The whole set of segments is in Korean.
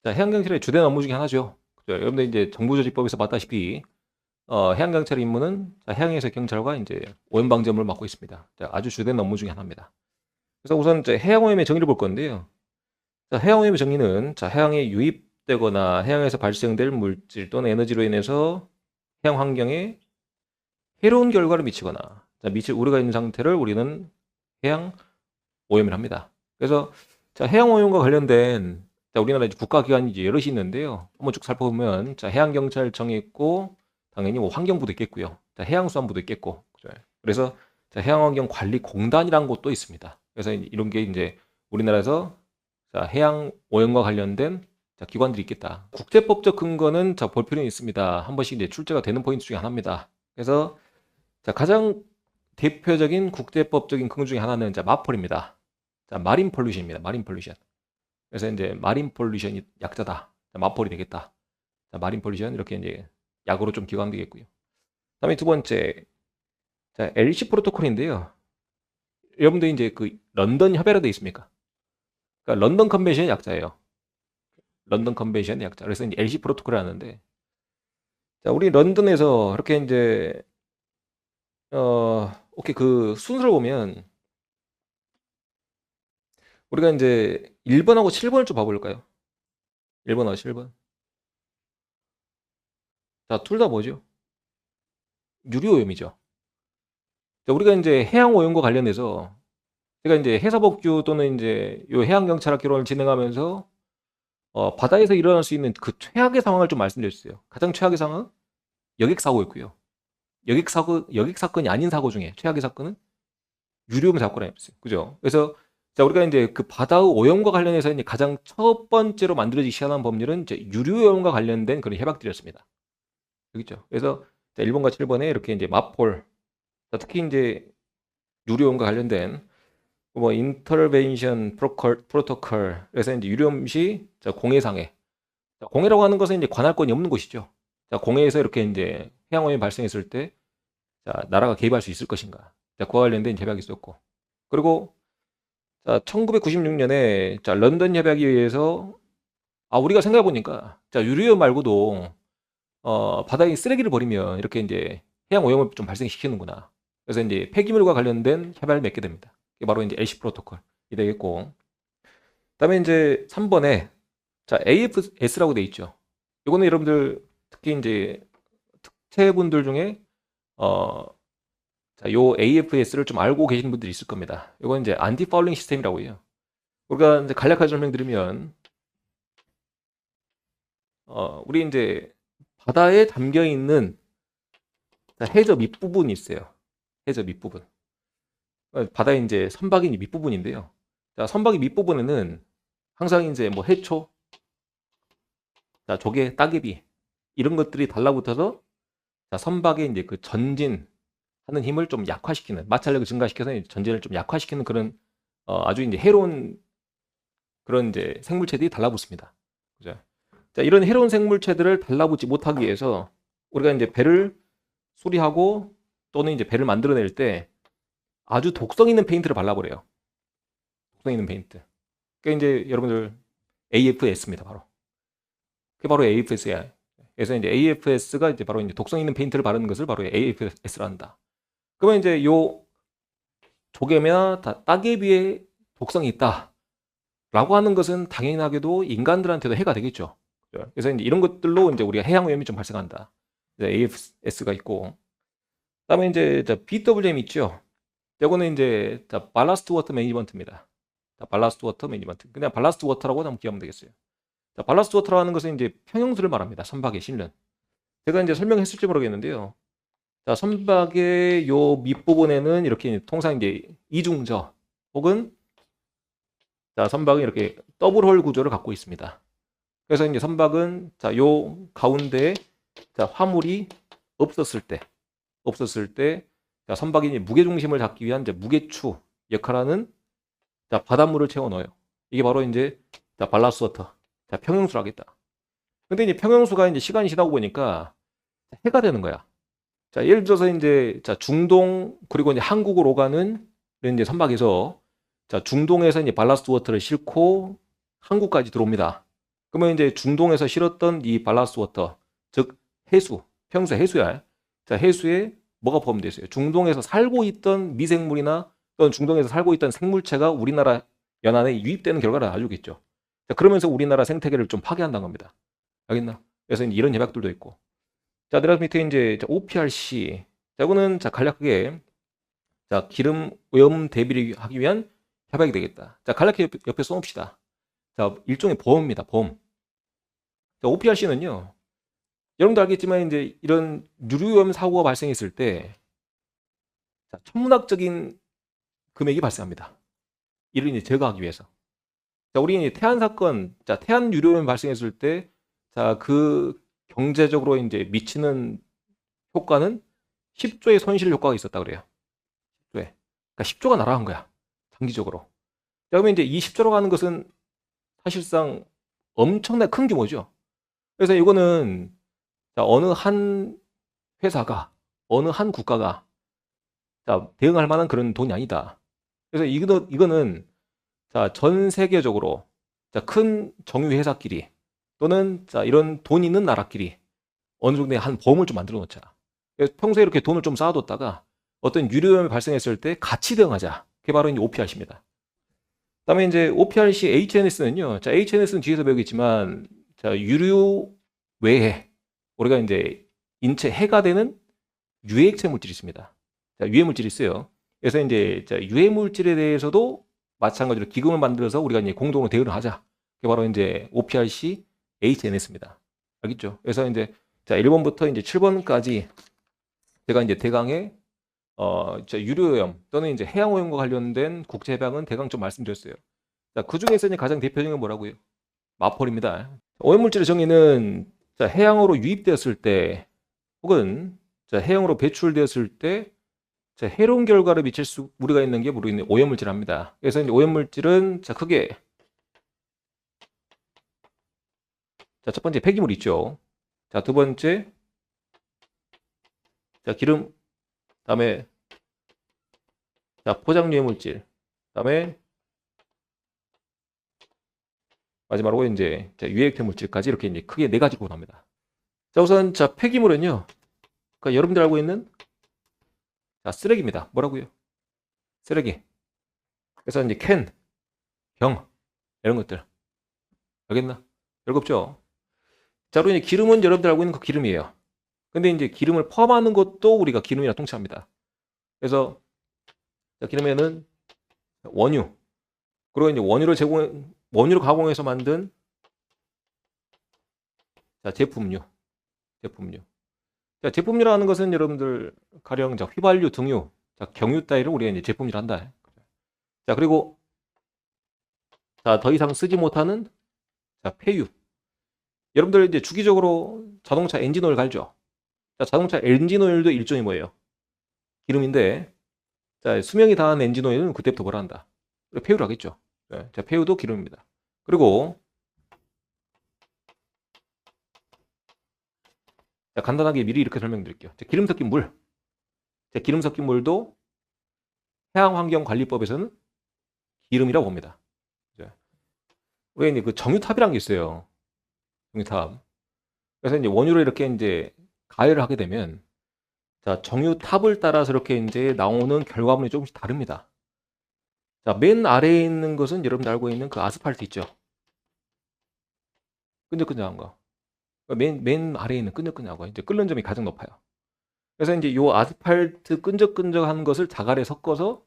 자, 해양경찰의 주된 업무 중에 하나죠. 그죠? 여러분들 이제 정보조직법에서 봤다시피 해양경찰의 임무는 자, 해양에서 경찰과 이제 오염방지 업무를 맡고 있습니다. 자, 아주 주된 업무 중에 하나입니다. 그래서 우선 이제 해양오염의 정의를 볼 건데요. 자, 해양오염의 정의는 자, 해양에 유입되거나 해양에서 발생될 물질 또는 에너지로 인해서 해양 환경에 해로운 결과를 미치거나 자, 미칠 우려가 있는 상태를 우리는 해양 오염을 합니다. 그래서 자, 해양 오염과 관련된 자, 우리나라 이제 국가기관이 이제 여럿이 있는데요. 한번 쭉 살펴보면 자, 해양경찰청이 있고 당연히 뭐 환경부도 있겠고요. 자, 해양수산부도 있겠고. 그죠? 그래서 자, 해양환경관리공단이라는 곳도 있습니다. 그래서 이런 게 이제 우리나라에서 자, 해양 오염과 관련된 자, 기관들이 있겠다. 국제법적 근거는 자, 볼 필요는 있습니다. 한 번씩 이제 출제가 되는 포인트 중에 하나입니다. 그래서 자, 가장 대표적인 국제법적인 근거 중에 하나는 자, 마폴입니다. 자, 마린 폴루션입니다. 마린 폴루션. 그래서 이제 마린 폴루션이 약자다. 자, 마폴이 되겠다. 자, 마린 폴루션 이렇게 이제 약으로 좀 기관되겠고요. 그다음에 두 번째, 자, LC 프로토콜인데요. 여러분들 이제 그 런던 협약으로 돼 있습니까? 그러니까 런던 컨벤션의 약자예요. 런던 컨벤션의 약자. 그래서 이제 LC 프로토콜을 하는데, 자, 우리 런던에서 이렇게 이제 오케이 그 순서를 보면 우리가 이제 1번하고 7번을 좀 봐볼까요? 1번하고 7번. 자, 둘 다 뭐죠? 유리오염이죠. 자, 우리가 이제 해양 오염과 관련해서 제가 이제 해사복주 또는 이제 요 해양경찰학교를 진행하면서 바다에서 일어날 수 있는 그 최악의 상황을 좀 말씀드려 주세요. 가장 최악의 상황은 여객 사고였고요. 여객 사건이 아닌 사고 중에 최악의 사건은 유류용 사건이었어요. 그죠? 그래서 자, 우리가 이제 그 바다의 오염과 관련해서 이제 가장 첫 번째로 만들어지기 시작한 법률은 이제 유류오염과 관련된 그런 협약들이었습니다. 여기죠. 그래서 자, 1번과 7번에 이렇게 이제 마폴, 자, 특히 이제 유류오염과 관련된 뭐 인터벤션 프로토콜 그래서 이제 유류오염 시 자, 공해상해. 자, 공해라고 하는 것은 이제 관할권이 없는 곳이죠. 자, 공해에서 이렇게 이제 해양오염이 발생했을 때 자, 나라가 개입할 수 있을 것인가. 자, 그와 관련된 협약이 있었고. 그리고 자, 1996년에 자, 런던 협약에 의해서 우리가 생각해 보니까 자, 유류염 말고도 바다에 쓰레기를 버리면 이렇게 이제 해양 오염을 좀 발생시키는구나. 그래서 이제 폐기물과 관련된 협약을 맺게 됩니다. 이게 바로 이제 LC 프로토콜이 되겠고. 그다음에 이제 3번에 자, AFS라고 돼 있죠. 이거는 여러분들 특히 이제 특채분들 중에 어, 자, 요 AFS를 좀 알고 계시는 분들이 있을 겁니다. 이건 이제 안티 파울링 시스템이라고 해요. 우리가 이제 간략하게 설명드리면 우리 이제 바다에 담겨 있는 해저 밑부분이 있어요. 해저 밑부분. 바다의 이제 선박이 밑부분인데요. 자, 선박의 밑부분에는 항상 이제 뭐 해초, 자, 조개, 따개비 이런 것들이 달라붙어서 자, 선박의 이제 그 전진하는 힘을 좀 약화시키는 마찰력을 증가시켜서 전진을 좀 약화시키는 그런 아주 이제 해로운 그런 이제 생물체들이 달라붙습니다. 그죠? 자, 이런 해로운 생물체들을 달라붙지 못하기 위해서 우리가 이제 배를 수리하고 또는 이제 배를 만들어낼 때 아주 독성 있는 페인트를 발라버려요. 독성 있는 페인트. 그게 이제 여러분들 AFS입니다. 바로. 그게 바로 AFS야. 그래서 이제 AFS가 이제 바로 이제 독성 있는 페인트를 바르는 것을 바로 AFS라 한다. 그러면 이제 요 조개나 따개비에 독성이 있다. 라고 하는 것은 당연하게도 인간들한테도 해가 되겠죠. 그래서 이제 이런 것들로 이제 우리가 해양 오염이 좀 발생한다. AFS가 있고. 그다음에 이제 BWM 있죠. 이거는 이제 발라스트 워터 매니지먼트입니다. 발라스트 워터 매니지먼트. 그냥 발라스트 워터라고 한번 기억하면 되겠어요. 자, 발라스트 워터라고 하는 것은 이제 평형수를 말합니다. 선박에 실는. 제가 이제 설명했을지 모르겠는데요. 자, 선박의 요 밑부분에는 이렇게 통상 이제 이중저 혹은 자, 선박은 이렇게 더블홀 구조를 갖고 있습니다. 그래서 이제 선박은 자, 요 가운데에 자, 화물이 없었을 때 자, 선박이 이제 무게 중심을 잡기 위한 이제 무게추 역할하는 자, 바닷물을 채워 넣어요. 이게 바로 이제 자, 발라스트 워터. 자, 평형수를 하겠다. 근데 이제 평형수가 이제 시간이 지나고 보니까 해가 되는 거야. 자, 예를 들어서 이제 자, 중동 그리고 이제 한국으로 가는 이제 선박에서 자, 중동에서 이제 발라스트 워터를 싣고 한국까지 들어옵니다. 그러면 이제 중동에서 실었던 이 발라스 워터, 즉 해수, 평소 해수야. 자, 해수에 뭐가 포함되어 있어요? 중동에서 살고 있던 미생물이나 또는 중동에서 살고 있던 생물체가 우리나라 연안에 유입되는 결과를 알려주겠죠. 자, 그러면서 우리나라 생태계를 좀 파괴한다는 겁니다. 알겠나? 그래서 이제 이런 협약들도 있고. 자, 내가 밑에 이제 OPRC. 자, 이거는 자, 간략하게 자, 기름 오염 대비를 하기 위한 협약이 되겠다. 자, 간략하게 옆에 써놓읍시다. 자, 일종의 보험입니다. 보험. 자, OPRC는요. 여러분도 알겠지만 이제 이런 유류오염 사고가 발생했을 때 자, 천문학적인 금액이 발생합니다. 이를 이제 제거하기 위해서. 자, 우리 이제 태안 사건, 자, 태안 유류오염 발생했을 때, 자, 그 경제적으로 이제 미치는 효과는 10조의 손실 효과가 있었다 그래요. 10조에. 그러니까 10조가 날아간 거야. 장기적으로. 자, 그러면 이제 이 10조로 가는 것은 사실상 엄청나게 큰 규모죠. 그래서 이거는 자, 어느 한 회사가, 어느 한 국가가 자, 대응할 만한 그런 돈이 아니다. 그래서 이거는 자, 전 세계적으로 자, 큰 정유 회사끼리 또는 자, 이런 돈 있는 나라끼리 어느 정도의 한 보험을 좀 만들어 놓자. 그래서 평소에 이렇게 돈을 좀 쌓아뒀다가 어떤 유료염이 발생했을 때 같이 대응하자. 그게 바로 이제 OPRC입니다. 그다음에 이제 OPRC HNS는요. 자, HNS는 뒤에서 배우겠지만 자, 유류 외에 우리가 이제 인체 해가 되는 유해액체 물질이 있습니다. 자, 유해 물질이 있어요. 그래서 이제 자, 유해 물질에 대해서도 마찬가지로 기금을 만들어서 우리가 이제 공동으로 대응을 하자. 그게 바로 이제 OPRC HNS입니다. 알겠죠? 그래서 이제 자, 1번부터 이제 7번까지 제가 이제 대강의 유료오염 또는 이제 해양오염과 관련된 국제협약은 대강 좀 말씀드렸어요. 자, 그 중에서 이제 가장 대표적인 건 뭐라고요? 마폴입니다. 오염물질의 정의는 자, 해양으로 유입되었을 때 혹은 자, 해양으로 배출되었을 때 자, 해로운 결과를 미칠 우리가 있는 게 우리는 오염물질합니다. 그래서 이제 오염물질은 자, 크게 자, 첫 번째 폐기물 있죠. 자, 두 번째 자, 기름, 다음에 자, 포장 유해물질, 다음에 마지막으로 이제 자, 유해액체 물질까지 이렇게 이제 크게 네 가지로 나옵니다. 자, 우선 자, 폐기물은요. 그러니까 여러분들 알고 있는 자, 쓰레기입니다. 뭐라고요? 쓰레기. 그래서 이제 캔, 병 이런 것들. 알겠나? 별거 없죠? 자, 그리고 이제 기름은 여러분들 알고 있는 그 기름이에요. 근데 이제 기름을 포함하는 것도 우리가 기름이라 통칭합니다. 그래서 자, 기름에는 원유, 그리고 이제 원유를 가공해서 만든 자, 제품류. 자, 제품류라는 것은 여러분들 가령 자, 휘발유, 등유, 자, 경유 따위를 우리가 이제 제품이라 한다. 자, 그리고 자, 더 이상 쓰지 못하는 자, 폐유. 여러분들 이제 주기적으로 자동차 엔진오일 갈죠. 자, 자동차 엔진오일도 일종의 뭐예요? 기름인데, 자, 수명이 다한 엔진오일은 그때부터 뭐라 한다? 폐유를 하겠죠. 네, 자, 폐유도 기름입니다. 그리고 자, 간단하게 미리 이렇게 설명드릴게요. 자, 기름 섞인 물. 자, 기름 섞인 물도 해양환경관리법에서는 기름이라고 봅니다. 우리가 이제 그 정유탑이라는 게 있어요. 정유탑. 그래서 이제 원유를 이렇게 이제 가열을 하게 되면 자, 정유탑을 따라서 이렇게 이제 나오는 결과물이 조금씩 다릅니다. 자, 맨 아래에 있는 것은 여러분들 알고 있는 그 아스팔트 있죠? 끈적끈적한 거. 맨 아래에 있는 끈적끈적한 거. 이제 끓는 점이 가장 높아요. 그래서 이제 요 아스팔트 끈적끈적한 것을 자갈에 섞어서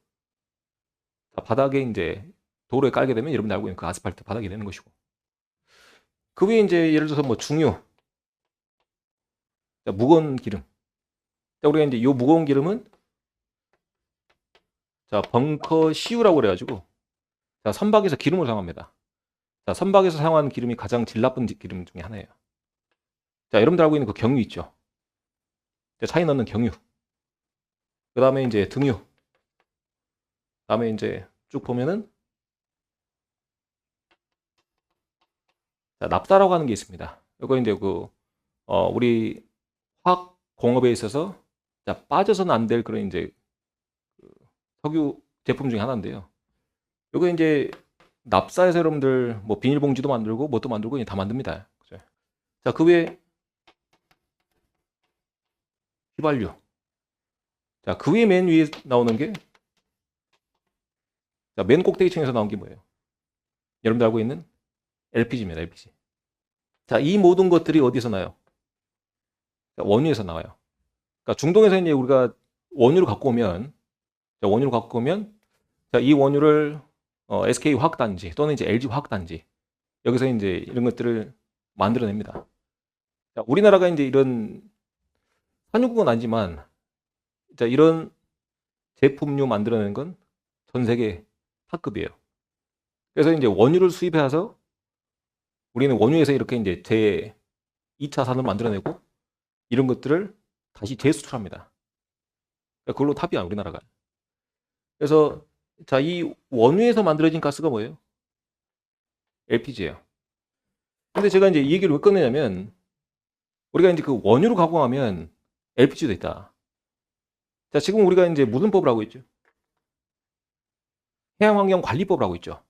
자, 바닥에 이제 도로에 깔게 되면 여러분들 알고 있는 그 아스팔트 바닥이 되는 것이고. 그 위에 이제 예를 들어서 뭐 중유, 자, 무거운 기름. 자, 우리가 이제 요 무거운 기름은 자, 벙커 CU라고 그래가지고 자, 선박에서 기름을 사용합니다. 자, 선박에서 사용하는 기름이 가장 질 나쁜 기름 중에 하나예요. 자, 여러분들 알고 있는 그 경유 있죠? 자, 차에 넣는 경유. 그 다음에 이제 등유. 그 다음에 이제 쭉 보면은 자, 납사라고 하는 게 있습니다. 이거 이제 우리 화학 공업에 있어서 자, 빠져서는 안 될 그런 이제 석유 제품 중에 하나인데요. 이거 이제 납사해서 여러분들 뭐 비닐봉지도 만들고 뭣도 만들고 그냥 다 만듭니다. 그죠? 자, 그 외에 휘발유. 자, 그 위에 맨 위에 나오는 게, 자, 맨 꼭대기층에서 나온 게 뭐예요? 여러분들 알고 있는 LPG입니다. LPG. 자, 이 모든 것들이 어디서 나요? 자, 원유에서 나와요. 그러니까 중동에서 이제 우리가 원유를 갖고 오면, 자, 원유를 갖고 오면, 자, 이 원유를 SK 화학단지 또는 이제 LG 화학단지 여기서 이제 이런 것들을 만들어냅니다. 자, 우리나라가 이제 이런 산유국은 아니지만, 자, 이런 제품류 만들어내는 건 전 세계 탑급이에요. 그래서 이제 원유를 수입해서 우리는 원유에서 이렇게 이제 제 2차 산업을 만들어내고 이런 것들을 다시 재수출합니다. 그러니까 그걸로 탑이야, 우리나라가. 그래서 자, 이 원유에서 만들어진 가스가 뭐예요? LPG예요. 근데 제가 이제 이 얘기를 왜 꺼내냐면, 우리가 이제 그 원유를 가공하면 LPG도 있다. 자, 지금 우리가 이제 무슨 법을 하고 있죠? 해양환경관리법을 하고 있죠.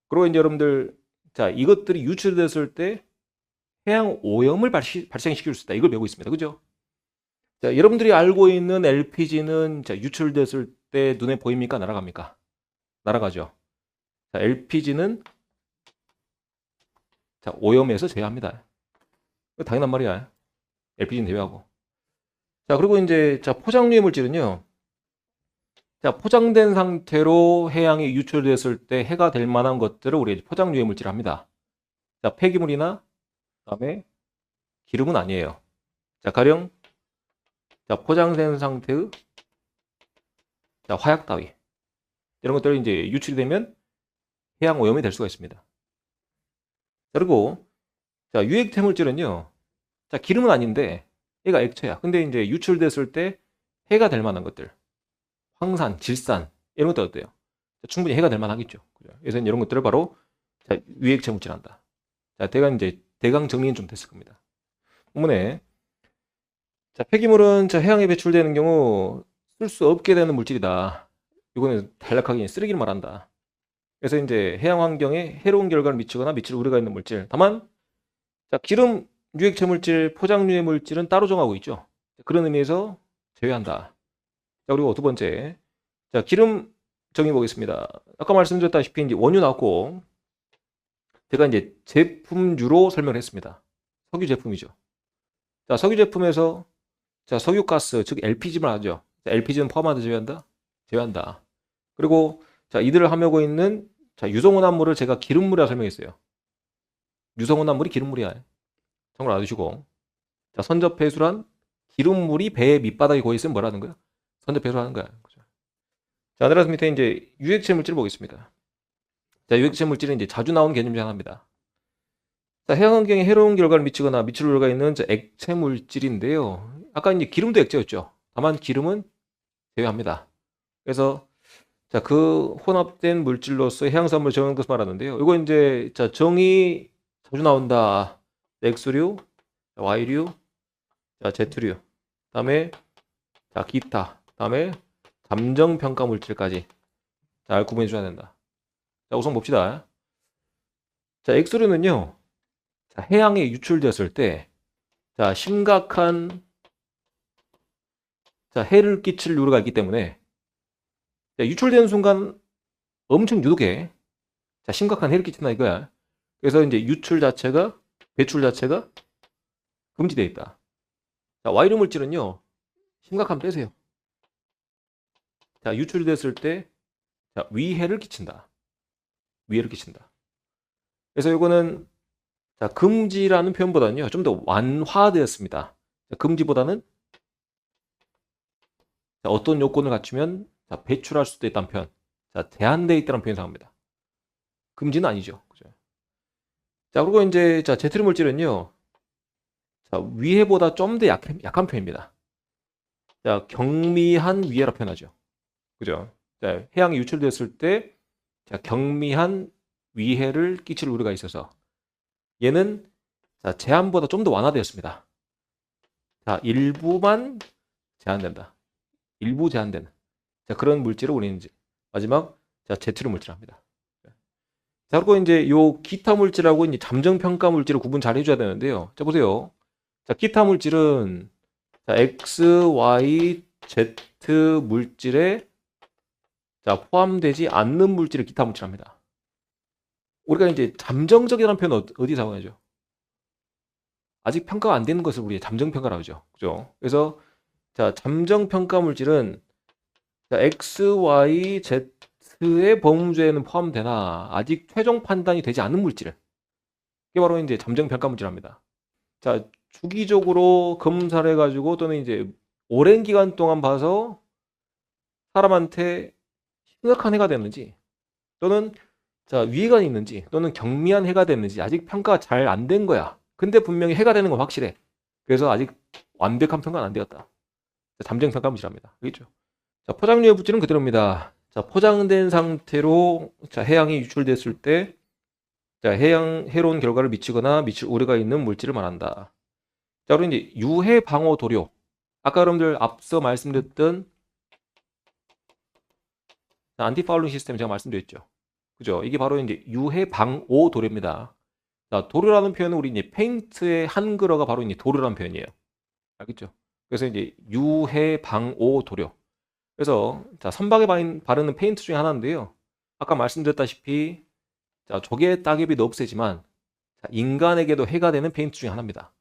그리고 이제 여러분들, 자, 이것들이 유출됐을 때 해양 오염을 발생시킬 수 있다. 이걸 배우고 있습니다. 그죠? 자, 여러분들이 알고 있는 LPG는 자, 유출됐을 때 눈에 보입니까? 날아갑니까? 날아가죠. 자, LPG는 자, 오염에서 제외합니다. 당연한 말이야. LPG는 제외하고. 자, 그리고 이제 자, 포장유해 물질은요. 자, 포장된 상태로 해양에 유출됐을 때 해가 될 만한 것들을 우리 포장유해 물질을 합니다. 자, 폐기물이나 그다음에 기름은 아니에요. 자, 가령 자, 포장된 상태의 자, 화약 따위 이런 것들이 이제 유출이 되면 해양 오염이 될 수가 있습니다. 그리고 자, 유액체 물질은요. 자, 기름은 아닌데 얘가 액체야. 근데 이제 유출됐을 때 해가 될 만한 것들, 황산, 질산 이런 것들 어때요? 자, 충분히 해가 될 만하겠죠. 그래서 이런 것들을 바로 자, 유액체 물질한다. 자, 대강 정리는 좀 됐을 겁니다. 본문에 자, 폐기물은 자, 해양에 배출되는 경우 쓸 수 없게 되는 물질이다. 이거는 단락하게 쓰레기를 말한다. 그래서 이제 해양 환경에 해로운 결과를 미치거나 미칠 우려가 있는 물질. 다만 자, 기름, 유액체 물질, 포장유해 물질은 따로 정하고 있죠. 그런 의미에서 제외한다. 자, 그리고 두 번째. 자, 기름 정의 보겠습니다. 아까 말씀드렸다시피 이제 원유 나왔고 제가 이제 제품유로 설명을 했습니다. 석유 제품이죠. 자, 석유 제품에서 자, 석유가스, 즉 LPG만 하죠. LPG는 포함한다, 제외한다? 제외한다. 그리고 자, 이들을 함유하고 있는 자, 유성온합물을 제가 기름물이라 설명했어요. 유성온합물이 기름물이야. 참고로 알아두시고. 자, 선접배수란 기름물이 배의 밑바닥에 고여 있으면 뭐라는 거야? 선접배수하는 거야. 그죠? 자, 따라서 밑에 이제 유액체 물질을 보겠습니다. 자, 유액체 물질은 이제 자주 나오는 개념 중 하나입니다. 자, 해양 환경에 해로운 결과를 미치거나 미칠 우려가 있는 자, 액체 물질인데요. 아까 이제 기름도 액체였죠. 다만 기름은 제외합니다. 그래서 자, 그 혼합된 물질로서 해양산물 정하는 것을 말하는데요. 이거 이제 자, 정의 자주 나온다. X류, Y류, 자, Z류. 그다음에 자, 기타. 그다음에 잠정 평가 물질까지 잘 구분해 줘야 된다. 자, 우선 봅시다. 자, X류는요. 자, 해양에 유출되었을 때 자, 심각한 자, 해를 끼칠 우려가 있기 때문에 자, 유출되는 순간 엄청 유독해. 자, 심각한 해를 끼친다 이거야. 그래서 이제 유출 자체가 배출 자체가 금지되어 있다. 자, Y류 물질은요. 심각한 빼세요. 자, 유출됐을 때 자, 위해를 끼친다. 위해를 끼친다. 그래서 이거는 자, 금지라는 표현보다는요. 좀 더 완화되었습니다. 자, 금지보다는 자, 어떤 요건을 갖추면 자, 배출할 수도 있다는 표현. 자, 제한되어 있다는 표현 사용합니다. 금지는 아니죠. 그죠? 자, 그리고 이제 자, 제트리 물질은요. 자, 위해보다 좀 더 약한 표현입니다. 자, 경미한 위해라 표현하죠. 그죠? 자, 해양에 유출됐을 때 자, 경미한 위해를 끼칠 우려가 있어서 얘는 자, 제한보다 좀 더 완화되었습니다. 자, 일부만 제한된다. 일부 제한되는 자, 그런 물질을 우리는 이제 마지막 자, 제트리 물질 합니다. 자, 그리고 이제 요 기타 물질하고 이제 잠정 평가 물질을 구분 잘 해줘야 되는데요. 자, 보세요. 자, 기타 물질은 자, X, Y, Z 물질에 자, 포함되지 않는 물질을 기타 물질합니다. 우리가 이제 잠정적이라는 표현 어디 사용하죠? 아직 평가가 안 되는 것을 우리 잠정 평가라고 하죠. 그죠? 그래서 자, 잠정 평가 물질은 자, X, Y, Z의 범주에는 포함되나 아직 최종 판단이 되지 않은 물질을 이게 바로 이제 잠정 평가 물질입니다. 자, 주기적으로 검사를 해가지고 또는 이제 오랜 기간 동안 봐서 사람한테 심각한 해가 됐는지 또는 자, 위해가 있는지 또는 경미한 해가 됐는지 아직 평가가 잘 안 된 거야. 근데 분명히 해가 되는 건 확실해. 그래서 아직 완벽한 평가는 안 되었다. 잠정 평가 물질입니다. 알겠죠? 자, 포장류의 물질은 그대로입니다. 자, 포장된 상태로 자, 해양이 유출됐을 때 자, 해로운 결과를 미치거나 미칠 우려가 있는 물질을 말한다. 자, 그리고 이제 유해 방어 도료. 아까 여러분들 앞서 말씀드렸던 안티파울링 시스템 제가 말씀드렸죠. 그죠? 이게 바로 이제 유해 방어 도료입니다. 자, 도료라는 표현은 우리 이제 페인트의 한글어가 바로 이제 도료라는 표현이에요. 알겠죠? 그래서 이제 유해 방어 도료. 그래서 자, 선박에 바르는 페인트 중에 하나인데요. 아까 말씀드렸다시피 자, 조개 따개비도 없애지만 자, 인간에게도 해가 되는 페인트 중에 하나입니다.